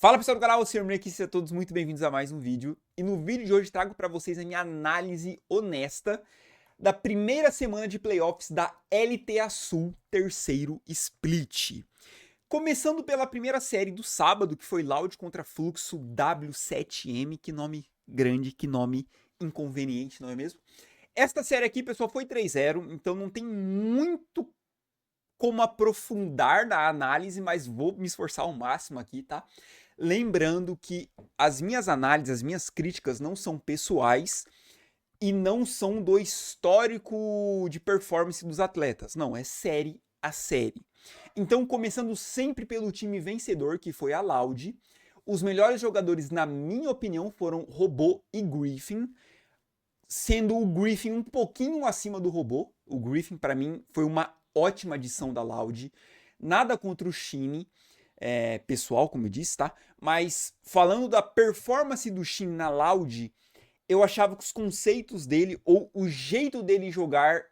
Fala pessoal do canal, Sr. aqui, sejam todos muito bem-vindos a mais um vídeo. E no vídeo de hoje trago para vocês a minha análise honesta da primeira semana de playoffs da LTA Sul terceiro split. Começando pela primeira série do sábado, que foi Loud contra Fluxo W7M, que nome grande, que nome inconveniente, não é mesmo? Esta série aqui, pessoal, foi 3-0, então não tem muito como aprofundar na análise, mas vou me esforçar ao máximo aqui, tá? Lembrando que as minhas análises, as minhas críticas não são pessoais e não são do histórico de performance dos atletas. Não, é série a série. Então, começando sempre pelo time vencedor, que foi a Loud, os melhores jogadores, na minha opinião, foram Robô e Griffin, sendo o Griffin um pouquinho acima do Robô. O Griffin, para mim, foi uma ótima adição da Loud. Nada contra o Shine, pessoal, como eu disse, tá? Mas falando da performance do Shine na Loud, eu achava que os conceitos dele, ou o jeito dele jogar,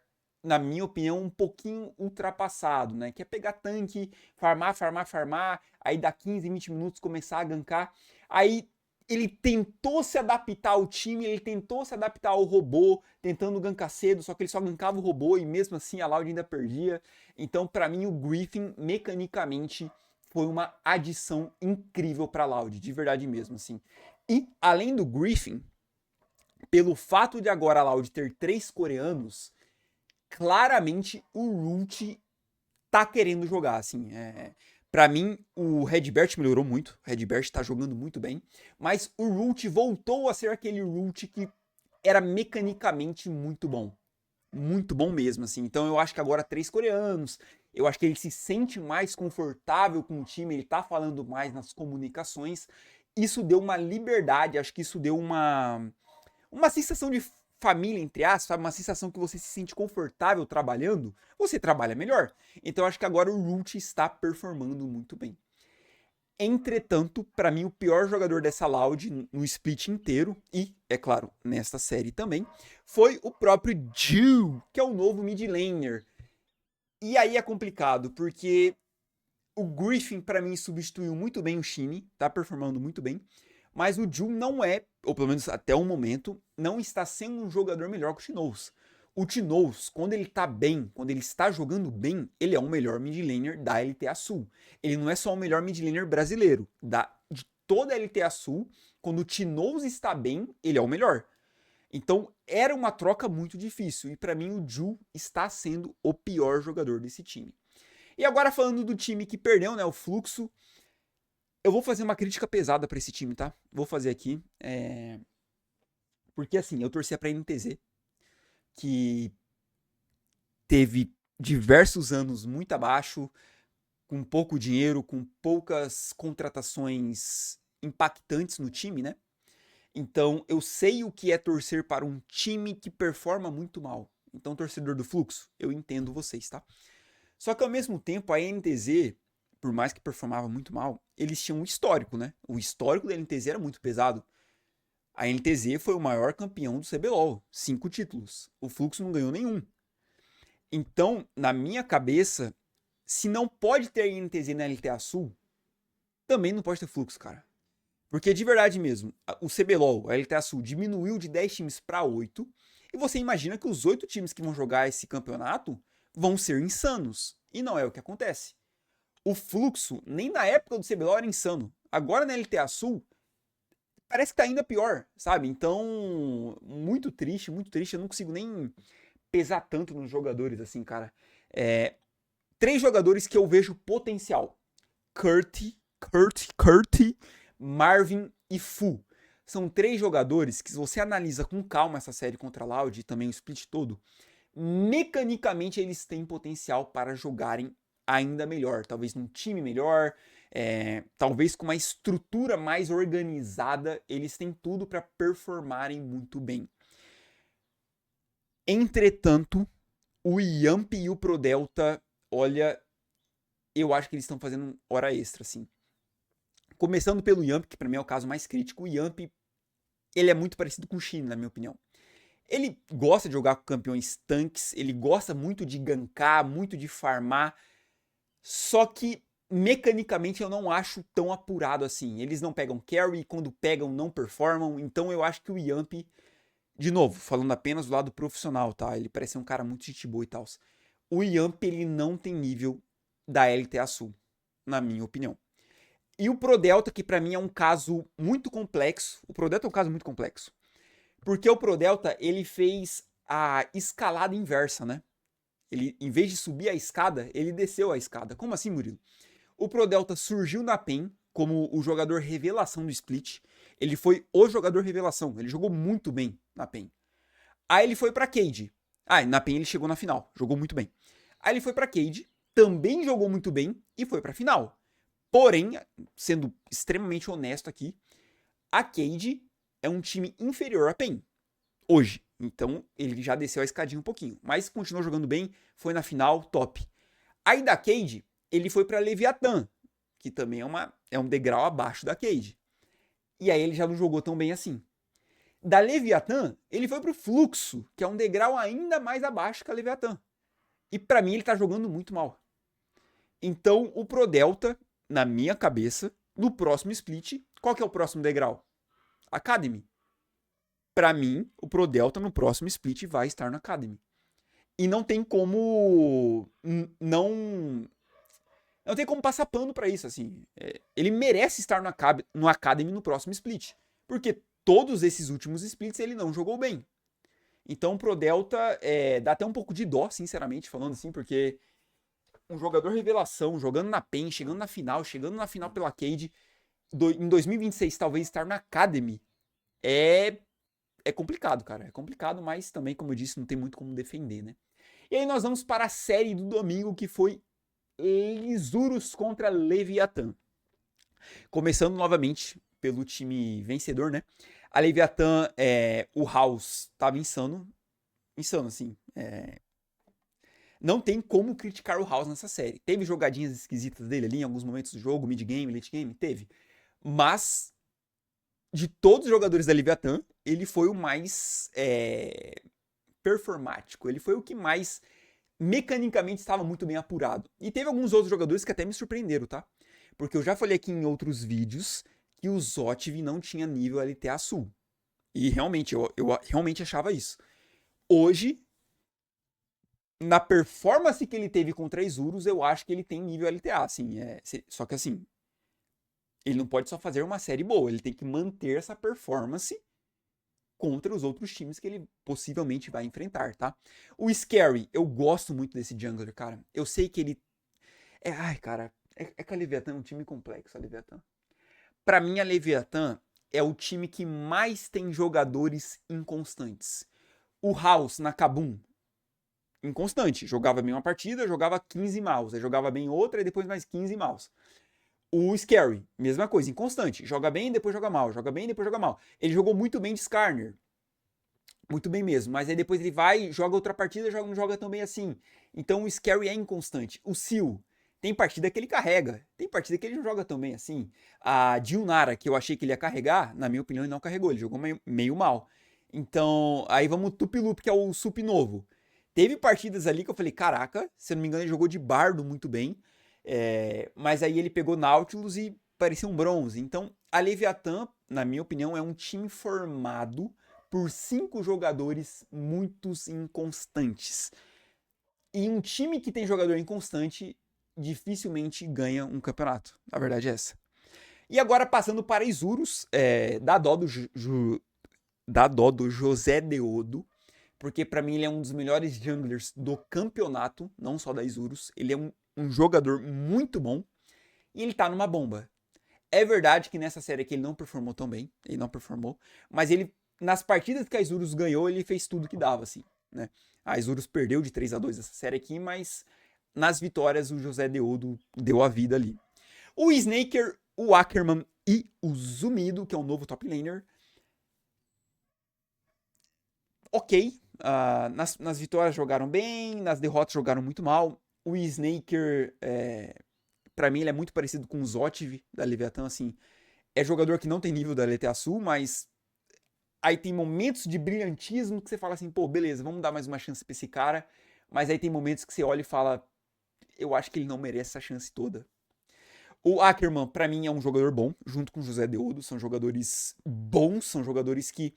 na minha opinião, um pouquinho ultrapassado, né? Que é pegar tanque, farmar, aí dá 15, 20 minutos começar a gankar. Aí ele tentou se adaptar ao time, ele tentou se adaptar ao robô, tentando gankar cedo, só que ele só gankava o robô e mesmo assim a Loud ainda perdia. Então, para mim, o Griffin, mecanicamente, foi uma adição incrível para a Loud, de verdade mesmo, assim. E, além do Griffin, pelo fato de agora a Loud ter 3 coreanos, claramente o Root tá querendo jogar, assim. Pra mim, o Redbert melhorou muito, o Redbert tá jogando muito bem, mas o Root voltou a ser aquele Root que era mecanicamente muito bom mesmo, assim. Então eu acho que agora 3 coreanos, eu acho que ele se sente mais confortável com o time, ele tá falando mais nas comunicações, isso deu uma liberdade, acho que isso deu uma sensação de família, entre aspas, uma sensação que você se sente confortável trabalhando, você trabalha melhor. Então eu acho que agora o Root está performando muito bem. Entretanto, para mim o pior jogador dessa Loud no split inteiro, e, é claro, nesta série também, foi o próprio Jill, que é o novo mid laner. E aí é complicado, porque o Griffin, para mim, substituiu muito bem o Shine, tá performando muito bem. Mas o Jun não é, ou pelo menos até o momento, não está sendo um jogador melhor que o Tinoz. O Tinoz, quando ele tá bem, quando ele está jogando bem, ele é o melhor mid laner da LTA Sul. Ele não é só o melhor mid laner brasileiro. De toda a LTA Sul, quando o Tinoz está bem, ele é o melhor. Então era uma troca muito difícil. E para mim o Ju está sendo o pior jogador desse time. E agora falando do time que perdeu, né, o Fluxo, eu vou fazer uma crítica pesada para esse time, tá? Vou fazer aqui. Porque assim, eu torcia pra NTZ, que teve diversos anos muito abaixo, com pouco dinheiro, com poucas contratações impactantes no time, né? Então eu sei o que é torcer para um time que performa muito mal. Então, torcedor do Fluxo, eu entendo vocês, tá? Só que ao mesmo tempo, a NTZ, por mais que performava muito mal, eles tinham um histórico, né? O histórico da NTZ era muito pesado. A NTZ foi o maior campeão do CBLOL, 5 títulos. O Fluxo não ganhou nenhum. Então, na minha cabeça, se não pode ter NTZ na LTA Sul, também não pode ter Fluxo, cara. Porque de verdade mesmo, o CBLOL, a LTA Sul, diminuiu de 10 times para 8, e você imagina que os 8 times que vão jogar esse campeonato vão ser insanos. E não é o que acontece. O Fluxo, nem na época do CBLOL era insano. Agora na LTA Sul, parece que tá ainda pior, sabe? Então, muito triste. Eu não consigo nem pesar tanto nos jogadores assim, cara. 3 jogadores que eu vejo potencial: Kurt, Marvin e Fu. São 3 jogadores que, se você analisa com calma essa série contra a Loud e também o split todo, mecanicamente eles têm potencial para jogarem ainda melhor. Talvez num time melhor, talvez com uma estrutura mais organizada, eles têm tudo para performarem muito bem. Entretanto, o Yamp e o Prodelta, olha, eu acho que eles estão fazendo hora extra, assim. Começando pelo Yamp, que para mim é o caso mais crítico. O Yamp, ele é muito parecido com o Shin, na minha opinião. Ele gosta de jogar com campeões tanques, ele gosta muito de gankar, muito de farmar, só que mecanicamente eu não acho tão apurado assim. Eles não pegam carry, quando pegam não performam, então eu acho que o Yamp, de novo, falando apenas do lado profissional, tá? Ele parece ser um cara muito gente boa e tal. O Yamp, ele não tem nível da LTA Sul, na minha opinião. E o Prodelta, que pra mim é um caso muito complexo. O Prodelta é um caso muito complexo. Porque o Prodelta, ele fez a escalada inversa, né? Ele, em vez de subir a escada, ele desceu a escada. Como assim, Murilo? O Prodelta surgiu na PEN como o jogador revelação do Split. Ele foi o jogador revelação. Ele jogou muito bem na PEN. Aí ele foi pra Cade. Na PEN ele chegou na final. Jogou muito bem. Aí ele foi pra Cade, também jogou muito bem e foi pra final. Porém, sendo extremamente honesto aqui, a Cade é um time inferior à PEN. Hoje. Então, ele já desceu a escadinha um pouquinho. Mas continuou jogando bem, foi na final, top. Aí da Cade, ele foi pra Leviathan, que também é um degrau abaixo da Cade. E aí ele já não jogou tão bem assim. Da Leviathan, ele foi pro Fluxo, que é um degrau ainda mais abaixo que a Leviathan. E pra mim ele tá jogando muito mal. Então, o Prodelta, na minha cabeça, no próximo split, qual que é o próximo degrau? Academy. Pra mim, o Prodelta no próximo split vai estar na Academy. E não tem como não tem como passar pano pra isso, assim. Ele merece estar no Academy no próximo split. Porque todos esses últimos splits ele não jogou bem. Então o Prodelta dá até um pouco de dó, sinceramente, falando assim, porque um jogador revelação, jogando na PEN, chegando na final pela Cade, em 2026 talvez estar na Academy, é complicado, cara. É complicado, mas também, como eu disse, não tem muito como defender, né? E aí nós vamos para a série do domingo, que foi Isurus contra Leviathan. Começando novamente pelo time vencedor, né? A Leviathan, o House tava insano. Insano, assim. Não tem como criticar o House nessa série. Teve jogadinhas esquisitas dele ali em alguns momentos do jogo, mid-game, late-game, teve. Mas, de todos os jogadores da Leviathan, ele foi o mais performático. Ele foi o que mais mecanicamente estava muito bem apurado. E teve alguns outros jogadores que até me surpreenderam, tá? Porque eu já falei aqui em outros vídeos que o Zotiv não tinha nível LTA Sul. E realmente, eu realmente achava isso. Hoje, na performance que ele teve contra Isurus, eu acho que ele tem nível LTA, assim. Só que assim, ele não pode só fazer uma série boa, ele tem que manter essa performance contra os outros times que ele possivelmente vai enfrentar, tá? O Scary, eu gosto muito desse jungler, cara. Eu sei que ele... cara, que a Leviathan é um time complexo, a Leviathan. Pra mim, a Leviathan é o time que mais tem jogadores inconstantes. O House, na Kabum, inconstante. Jogava bem uma partida, jogava 15 maus. Aí jogava bem outra e depois mais 15 maus. O Scary, mesma coisa, inconstante. Joga bem, depois joga mal. Joga bem, depois joga mal. Ele jogou muito bem de Skarner. Muito bem mesmo. Mas aí depois ele vai, joga outra partida, não joga tão bem assim. Então o Scary é inconstante. O Seal, tem partida que ele carrega. Tem partida que ele não joga tão bem assim. A Dilnara, que eu achei que ele ia carregar, na minha opinião ele não carregou. Ele jogou meio mal. Então, aí vamos o Tupilup, que é o sup novo. Teve partidas ali que eu falei, caraca, se eu não me engano ele jogou de bardo muito bem. Mas aí ele pegou Nautilus e parecia um bronze. Então, a Leviathan, na minha opinião, é um time formado por 5 jogadores muito inconstantes. E um time que tem jogador inconstante dificilmente ganha um campeonato. A verdade é essa. E agora passando para Isurus, dá dó do José Deodo, porque para mim ele é um dos melhores junglers do campeonato, não só da Isurus. Ele é um jogador muito bom e ele tá numa bomba. É verdade que nessa série aqui ele não performou tão bem, ele não performou, mas ele, nas partidas que a Isurus ganhou, ele fez tudo que dava, assim, né? A Isurus perdeu de 3-2 essa série aqui, mas nas vitórias o José Deodo deu a vida ali. O Snaker, o Ackerman e o Zumido, que é o novo top laner, ok. Nas vitórias jogaram bem, nas derrotas jogaram muito mal. O Snaker, pra mim, ele é muito parecido com o Zotiv da Leviathan, assim. É jogador que não tem nível da LTA Sul, mas aí tem momentos de brilhantismo que você fala assim, pô, beleza, vamos dar mais uma chance pra esse cara. Mas aí tem momentos que você olha e fala, eu acho que ele não merece essa chance toda. O Ackerman, pra mim, é um jogador bom, junto com o José Deodo. São jogadores bons, são jogadores que,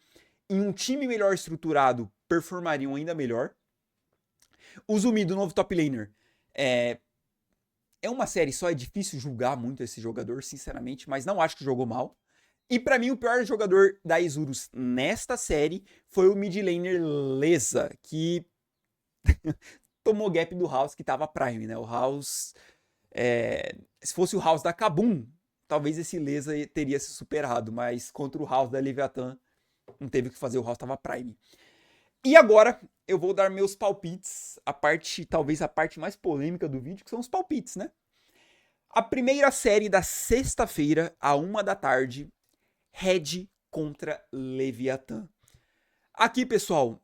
em um time melhor estruturado, performariam ainda melhor. O Zumi, do novo top laner, é uma série só, é difícil julgar muito esse jogador, sinceramente, mas não acho que jogou mal. E pra mim, o pior jogador da Isurus nesta série foi o mid laner Leza, que tomou gap do House, que tava Prime, né? O House... se fosse o House da Kabum, talvez esse Leza teria se superado, mas contra o House da Leviathan, não teve o que fazer, o House tava Prime. E agora, eu vou dar meus palpites, talvez a parte mais polêmica do vídeo, que são os palpites, né? A primeira série da sexta-feira, à 1 da tarde, Red contra Leviathan. Aqui, pessoal,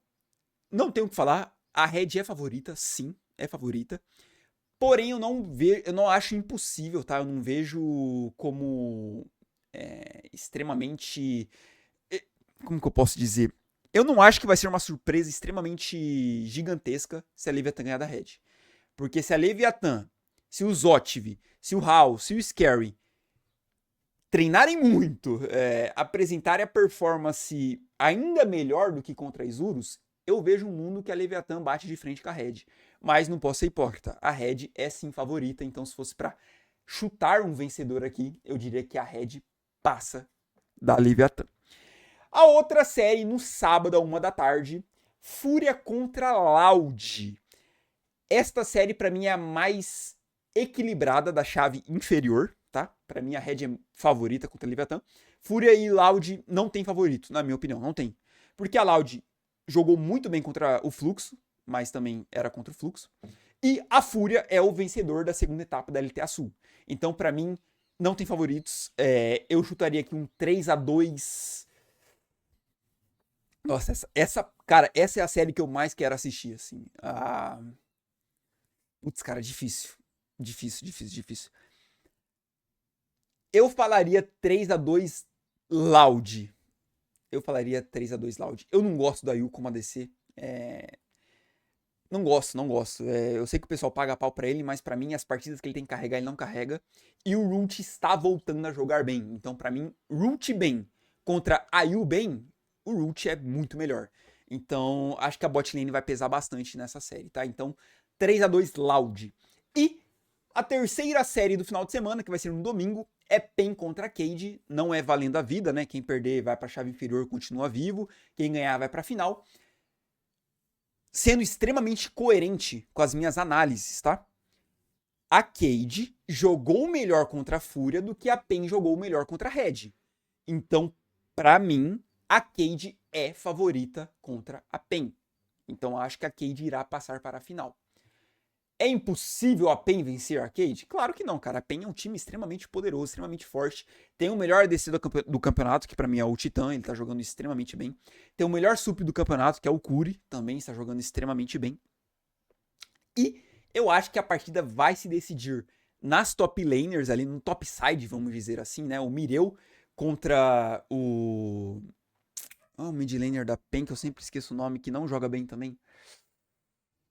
não tenho o que falar, a Red é favorita, sim, é favorita. Porém, eu não acho impossível, tá? Eu não vejo como extremamente... Como que eu posso dizer? Eu não acho que vai ser uma surpresa extremamente gigantesca se a Leviathan ganhar da Red. Porque se a Leviathan, se o Zotiv, se o Hal, se o Scary treinarem muito, apresentarem a performance ainda melhor do que contra a Isurus, eu vejo um mundo que a Leviathan bate de frente com a Red. Mas não posso ser hipócrita. A Red é sim favorita, então se fosse pra chutar um vencedor aqui, eu diria que a Red passa da Leviathan. A outra série, no sábado, à 1 da tarde, Fúria contra Loud. Esta série, pra mim, é a mais equilibrada da chave inferior, tá? Pra mim, a Red é favorita contra a Leviathan. Fúria e Loud não tem favorito, na minha opinião, não tem. Porque a Loud jogou muito bem contra o Fluxo, mas também era contra o Fluxo. E a Fúria é o vencedor da segunda etapa da LTA Sul. Então, pra mim, não tem favoritos. Eu chutaria aqui um 3-2... Nossa, cara, essa é a série que eu mais quero assistir, assim. Putz, cara, difícil. Difícil. Eu falaria 3-2 Loud. Eu não gosto da Yu como ADC. Não gosto. Eu sei que o pessoal paga pau pra ele, mas pra mim, as partidas que ele tem que carregar, ele não carrega. E o Root está voltando a jogar bem. Então, pra mim, Root bem contra a Yu bem, o Root é muito melhor. Então, acho que a bot lane vai pesar bastante nessa série, tá? Então, 3-2 Loud. E a terceira série do final de semana, que vai ser no domingo, é PEN contra Cade. Não é valendo a vida, né? Quem perder vai pra chave inferior, continua vivo. Quem ganhar vai pra final. Sendo extremamente coerente com as minhas análises, tá? A Cade jogou melhor contra a Fúria do que a PEN jogou melhor contra a Red. Então, pra mim, a Cade é favorita contra a PEN. Então acho que a Cade irá passar para a final. É impossível a PEN vencer a Cade? Claro que não, cara. A PEN é um time extremamente poderoso, extremamente forte. Tem o melhor ADC do campeonato, que pra mim é o Titã, ele tá jogando extremamente bem. Tem o melhor sup do campeonato, que é o Curi, também está jogando extremamente bem. E eu acho que a partida vai se decidir nas top laners, ali no top side, vamos dizer assim, né? O Mireu contra o mid laner da PEN, que eu sempre esqueço o nome, que não joga bem também.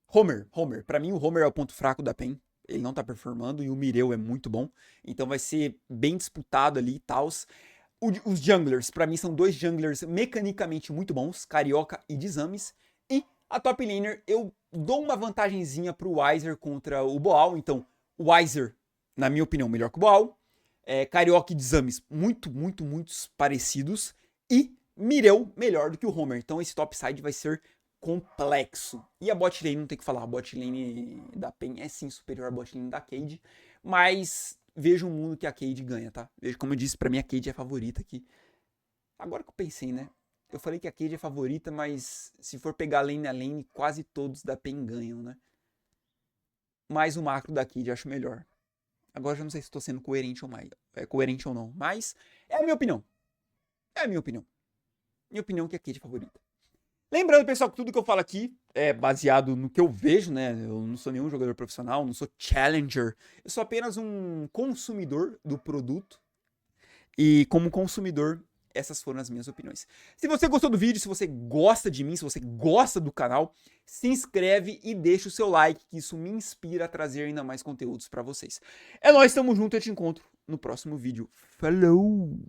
Homer. Pra mim, o Homer é o ponto fraco da PEN. Ele não tá performando e o Mireu é muito bom. Então vai ser bem disputado ali e tal. Os junglers, pra mim, são dois junglers mecanicamente muito bons, Carioca e Dizames. E a top laner, eu dou uma vantagenzinha pro Weiser contra o Boal. Então, o Weiser, na minha opinião, melhor que o Boal. Carioca e Dizames, muito parecidos. E Mireu melhor do que o Homer. Então esse topside vai ser complexo. E a bot lane, não tem o que falar. A bot lane da PEN é sim superior à bot lane da Cade. Mas vejo um mundo que a Cade ganha, tá? Vejo, como eu disse, pra mim a Cade é a favorita aqui. Agora que eu pensei, né? Eu falei que a Cade é favorita, mas se for pegar lane a lane, quase todos da PEN ganham, né? Mas o macro da Cade eu acho melhor. Agora eu já não sei se estou sendo coerente ou não. Mas é a minha opinião. Minha opinião que a Cade é favorita. Lembrando, pessoal, que tudo que eu falo aqui é baseado no que eu vejo, né? Eu não sou nenhum jogador profissional, não sou challenger. Eu sou apenas um consumidor do produto. E como consumidor, essas foram as minhas opiniões. Se você gostou do vídeo, se você gosta de mim, se você gosta do canal, se inscreve e deixa o seu like, que isso me inspira a trazer ainda mais conteúdos pra vocês. É nóis, tamo junto, eu te encontro no próximo vídeo. Falou!